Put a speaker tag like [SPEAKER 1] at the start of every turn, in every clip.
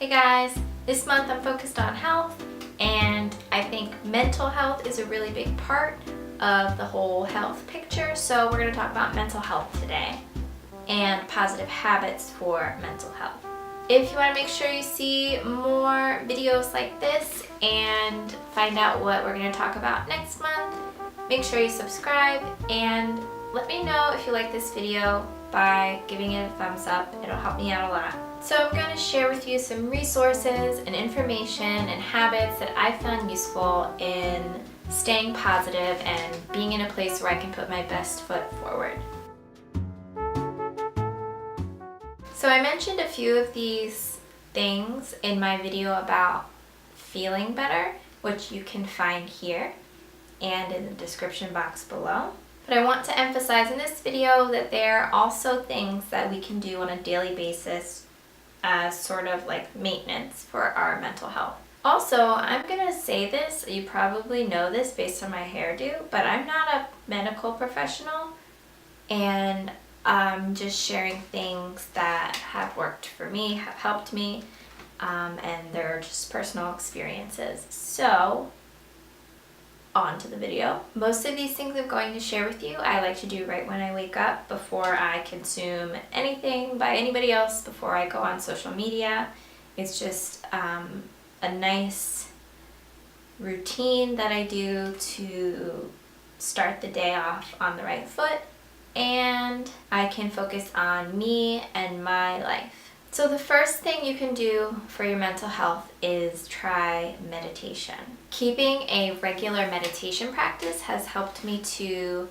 [SPEAKER 1] Hey guys, this month I'm focused on health, and I think mental health is a really big part of the whole health picture. So we're going to talk about mental health today and positive habits for mental health. If you want to make sure you see more videos like this and find out what we're going to talk about next month, make sure you subscribe and let me know if you like this video by giving it a thumbs up. It'll help me out a lot. So I'm going to share with you some resources and information and habits that I found useful in staying positive and being in a place where I can put my best foot forward. So I mentioned a few of these things in my video about feeling better, which you can find here and in the description box below. But I want to emphasize in this video that there are also things that we can do on a daily basis as sort of like maintenance for our mental health. Also, I'm gonna say this, you probably know this based on my hairdo, but I'm not a medical professional, and I'm just sharing things that have worked for me, have helped me, and they're just personal experiences. So, on to the video. Most of these things I'm going to share with you, I like to do right when I wake up before I consume anything by anybody else, before I go on social media. It's just a nice routine that I do to start the day off on the right foot, and I can focus on me and my life. So the first thing you can do for your mental health is try meditation. Keeping a regular meditation practice has helped me to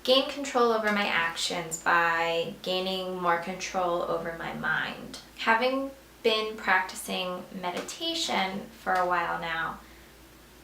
[SPEAKER 1] gain control over my actions by gaining more control over my mind. Having been practicing meditation for a while now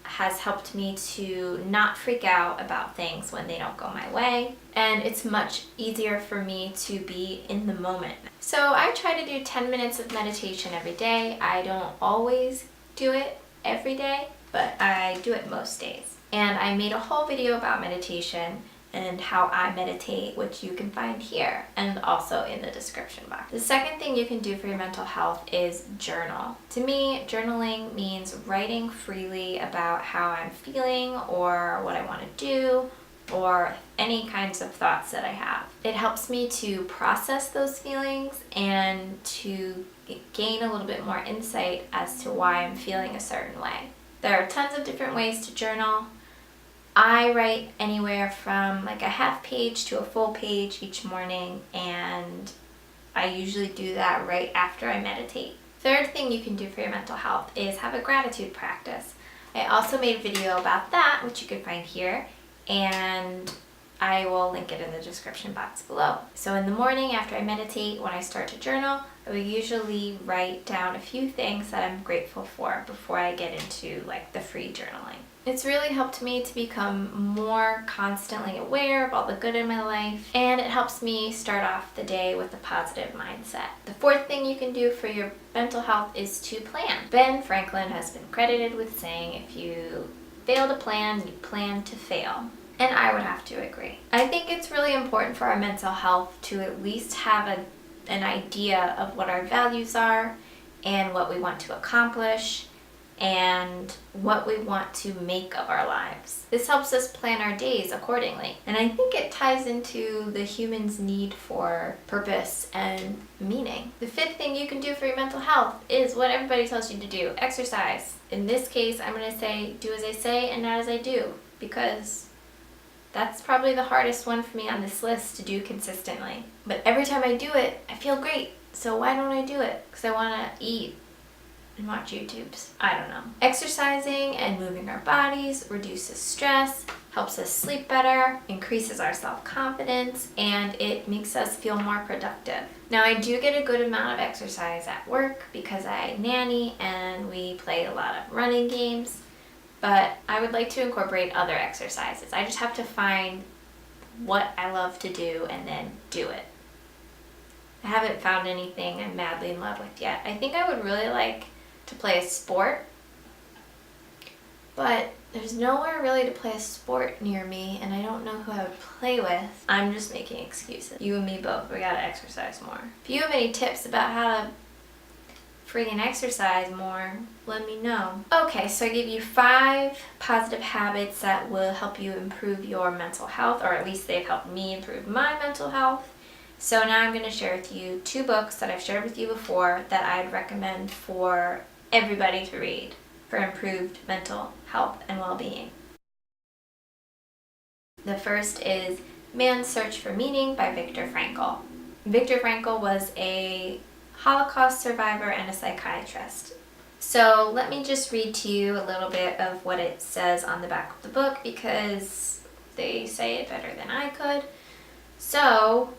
[SPEAKER 1] has helped me to not freak out about things when they don't go my way, and it's much easier for me to be in the moment. So I try to do 10 minutes of meditation every day. I don't always do it every day, but I do it most days. And I made a whole video about meditation and how I meditate, which you can find here and also in the description box. The second thing you can do for your mental health is journal. To me, journaling means writing freely about how I'm feeling or what I want to do or any kinds of thoughts that I have. It helps me to process those feelings and to gain a little bit more insight as to why I'm feeling a certain way. There are tons of different ways to journal. I write anywhere from like a half page to a full page each morning, and I usually do that right after I meditate. Third thing you can do for your mental health is have a gratitude practice. I also made a video about that, which you can find here, and I will link it in the description box below. So in the morning after I meditate, when I start to journal, I will usually write down a few things that I'm grateful for before I get into like the free journaling. It's really helped me to become more constantly aware of all the good in my life, and it helps me start off the day with a positive mindset. The fourth thing you can do for your mental health is to plan. Ben Franklin has been credited with saying, if you fail to plan, you plan to fail. And I would have to agree. I think it's really important for our mental health to at least have an idea of what our values are and what we want to accomplish and what we want to make of our lives. This helps us plan our days accordingly. And I think it ties into the human's need for purpose and meaning. The fifth thing you can do for your mental health is what everybody tells you to do: exercise. In this case, I'm going to say do as I say and not as I do, because that's probably the hardest one for me on this list to do consistently. But every time I do it, I feel great. So why don't I do it? Because I want to eat and watch YouTubes. I don't know. Exercising and moving our bodies reduces stress, helps us sleep better, increases our self-confidence, and it makes us feel more productive. Now, I do get a good amount of exercise at work because I nanny and we play a lot of running games, but I would like to incorporate other exercises. I just have to find what I love to do and then do it. I haven't found anything I'm madly in love with yet. I think I would really like to play a sport, but there's nowhere really to play a sport near me, and I don't know who I would play with. I'm just making excuses. You and me both. We gotta exercise more. If you have any tips about how to free and exercise more, let me know. Okay, so I give you 5 positive habits that will help you improve your mental health, or at least they've helped me improve my mental health. So now I'm going to share with you 2 books that I've shared with you before that I'd recommend for everybody to read for improved mental health and well-being. The first is Man's Search for Meaning by Viktor Frankl. Viktor Frankl was a Holocaust survivor and a psychiatrist. So let me just read to you a little bit of what it says on the back of the book because they say it better than I could. So,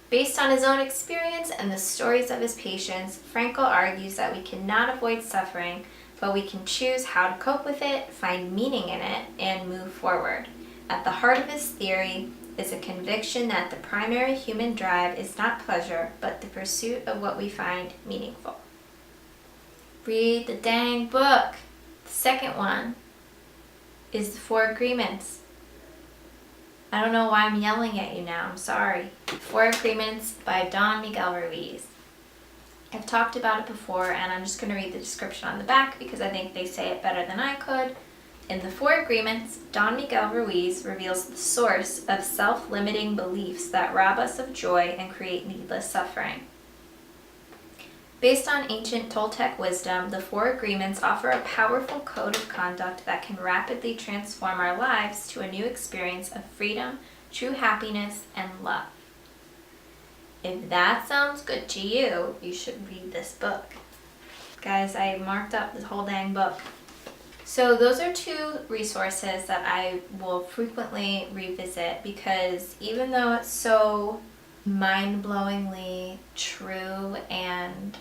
[SPEAKER 1] based on his own experience and the stories of his patients, Frankl argues that we cannot avoid suffering, but we can choose how to cope with it, find meaning in it, and move forward. At the heart of his theory is a conviction that the primary human drive is not pleasure, but the pursuit of what we find meaningful. Read the dang book. The second one is The 4 Agreements. I don't know why I'm yelling at you now, I'm sorry. 4 Agreements by Don Miguel Ruiz. I've talked about it before and I'm just going to read the description on the back because I think they say it better than I could. In The 4 Agreements, Don Miguel Ruiz reveals the source of self-limiting beliefs that rob us of joy and create needless suffering. Based on ancient Toltec wisdom, the 4 Agreements offer a powerful code of conduct that can rapidly transform our lives to a new experience of freedom, true happiness, and love. If that sounds good to you, you should read this book. Guys, I marked up this whole dang book. So those are 2 resources that I will frequently revisit because even though it's so mind-blowingly true and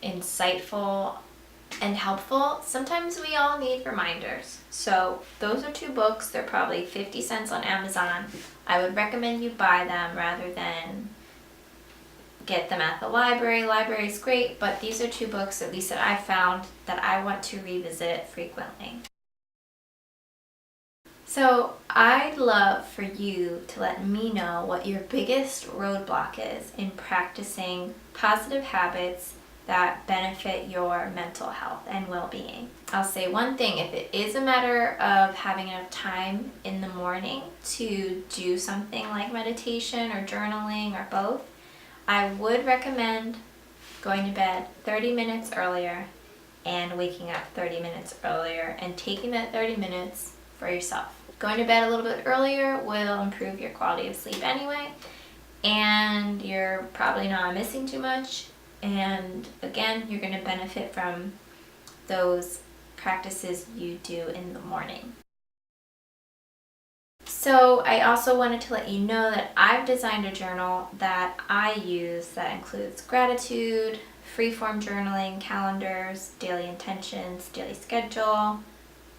[SPEAKER 1] insightful and helpful, sometimes we all need reminders. So those are 2 books. They're probably 50 cents on Amazon. I would recommend you buy them rather than get them at the library. Library's great, but these are 2 books, at least that I found, that I want to revisit frequently. So I'd love for you to let me know what your biggest roadblock is in practicing positive habits that benefit your mental health and well-being. I'll say one thing, if it is a matter of having enough time in the morning to do something like meditation or journaling or both, I would recommend going to bed 30 minutes earlier and waking up 30 minutes earlier and taking that 30 minutes for yourself. Going to bed a little bit earlier will improve your quality of sleep anyway, and you're probably not missing too much. And again, you're going to benefit from those practices you do in the morning. So I also wanted to let you know that I've designed a journal that I use that includes gratitude, freeform journaling, calendars, daily intentions, daily schedule,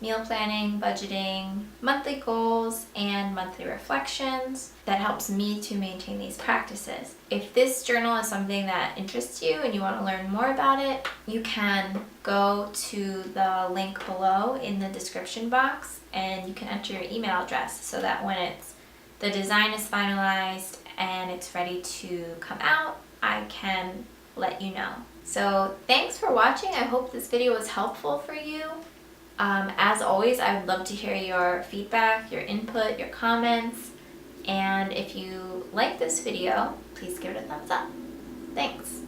[SPEAKER 1] meal planning, budgeting, monthly goals, and monthly reflections that helps me to maintain these practices. If this journal is something that interests you and you want to learn more about it, you can go to the link below in the description box and you can enter your email address so that when the design is finalized and it's ready to come out, I can let you know. So thanks for watching. I hope this video was helpful for you. As always, I would love to hear your feedback, your input, your comments, and if you like this video, please give it a thumbs up. Thanks.